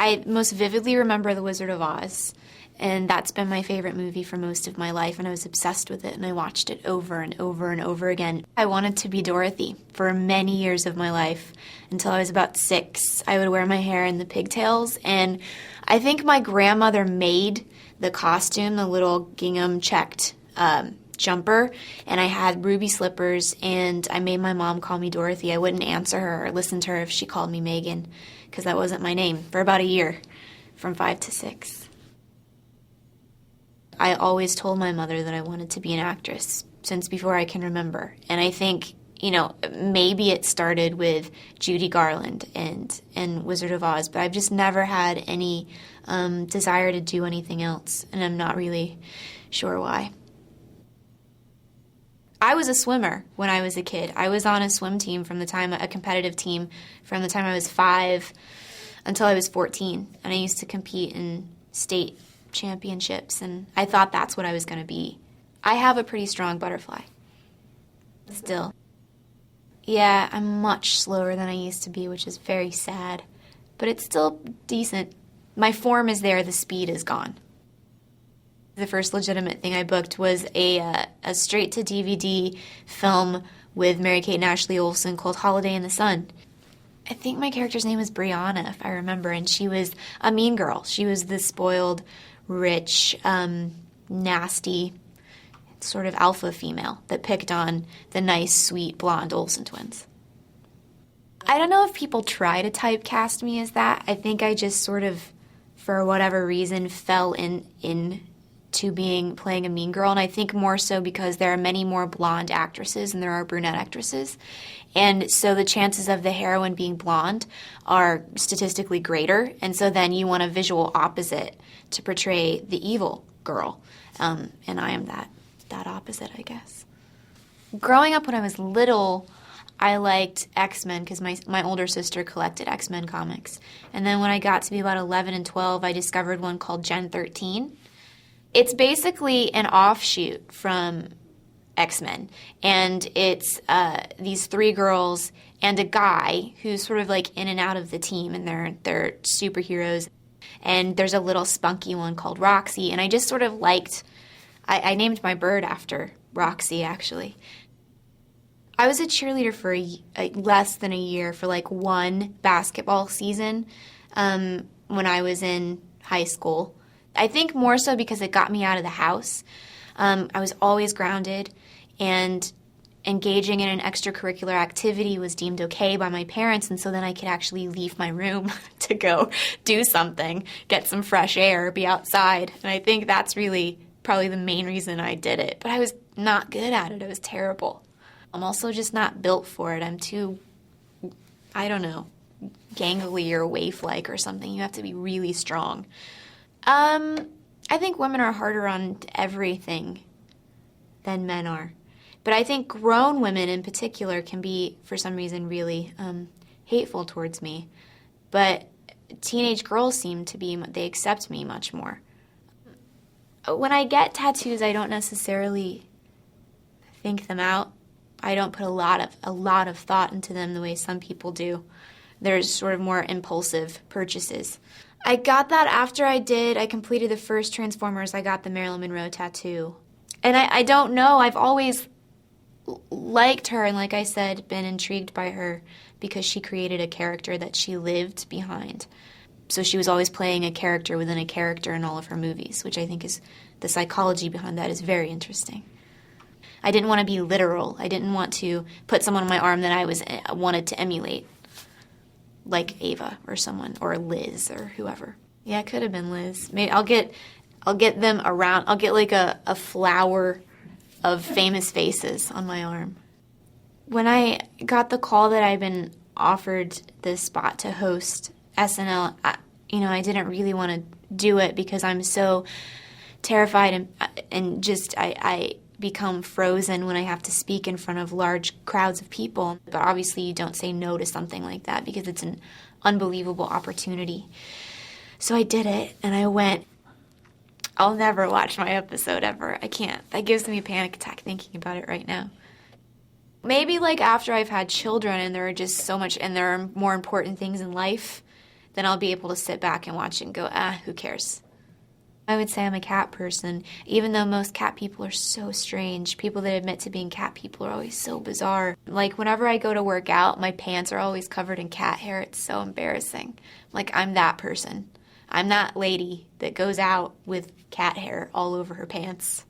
I most vividly remember The Wizard of Oz, and that's been my favorite movie for most of my life, and I was obsessed with it, and I watched it over and over and over again. I wanted to be Dorothy for many years of my life until I was about 6. I would wear my hair in the pigtails, and I think my grandmother made the costume, the little gingham checked jumper, and I had ruby slippers, and I made my mom call me Dorothy. I wouldn't answer her or listen to her if she called me Megan, because that wasn't my name, for about a year, from 5 to 6. I always told my mother that I wanted to be an actress since before I can remember. And I think, maybe it started with Judy Garland and Wizard of Oz, but I've just never had any desire to do anything else, and I'm not really sure why. I was a swimmer when I was a kid. I was on a swim team a competitive team from the time I was 5 until I was 14, and I used to compete in state championships, and I thought that's what I was going to be. I have a pretty strong butterfly. Still. Yeah, I'm much slower than I used to be, which is very sad. But it's still decent. My form is there, the speed is gone. The first legitimate thing I booked was a straight-to-DVD film with Mary-Kate and Ashley Olsen called Holiday in the Sun. I think my character's name was Brianna, if I remember, and she was a mean girl. She was the spoiled, rich, nasty, sort of alpha female that picked on the nice, sweet, blonde Olsen twins. I don't know if people try to typecast me as that. I think I just sort of, for whatever reason, fell into playing a mean girl, and I think more so because there are many more blonde actresses than there are brunette actresses. And so the chances of the heroine being blonde are statistically greater, and so then you want a visual opposite to portray the evil girl. And I am that opposite, I guess. Growing up when I was little, I liked X-Men because my older sister collected X-Men comics. And then when I got to be about 11 and 12, I discovered one called Gen 13. It's basically an offshoot from X-Men, and it's these 3 girls and a guy who's sort of like in and out of the team, and they're superheroes. And there's a little spunky one called Roxy, and I just sort of liked. I named my bird after Roxy, actually. I was a cheerleader for less than a year for like one basketball season when I was in high school. I think more so because it got me out of the house. I was always grounded, and engaging in an extracurricular activity was deemed okay by my parents, and so then I could actually leave my room to go do something, get some fresh air, be outside. And I think that's really probably the main reason I did it. But I was not good at it. It was terrible. I'm also just not built for it. I'm too, I don't know, gangly or waif-like or something. You have to be really strong. I think women are harder on everything than men are. But I think grown women in particular can be, for some reason, really hateful towards me. But teenage girls seem to be, they accept me much more. When I get tattoos, I don't necessarily think them out. I don't put a lot of thought into them the way some people do. There's sort of more impulsive purchases. I got that after I completed the first Transformers. I got the Marilyn Monroe tattoo. And I don't know, I've always liked her, and like I said, been intrigued by her because she created a character that she lived behind. So she was always playing a character within a character in all of her movies, which I think is, the psychology behind that is very interesting. I didn't want to be literal. I didn't want to put someone on my arm that I wanted to emulate, like Ava or someone, or Liz or whoever. Yeah, it could have been Liz. Maybe I'll get them around. I'll get like a flower of famous faces on my arm. When I got the call that I've been offered this spot to host SNL, I didn't really want to do it because I'm so terrified and just I become frozen when I have to speak in front of large crowds of people. But obviously you don't say no to something like that because it's an unbelievable opportunity. So I did it, and I went. I'll never watch my episode ever. I can't. That gives me a panic attack thinking about it right now. Maybe like after I've had children and there are just so much, and there are more important things in life then I'll be able to sit back and watch it and go, who cares? I would say I'm a cat person, even though most cat people are so strange. People that admit to being cat people are always so bizarre. Like, whenever I go to work out, my pants are always covered in cat hair. It's so embarrassing. Like, I'm that person. I'm that lady that goes out with cat hair all over her pants.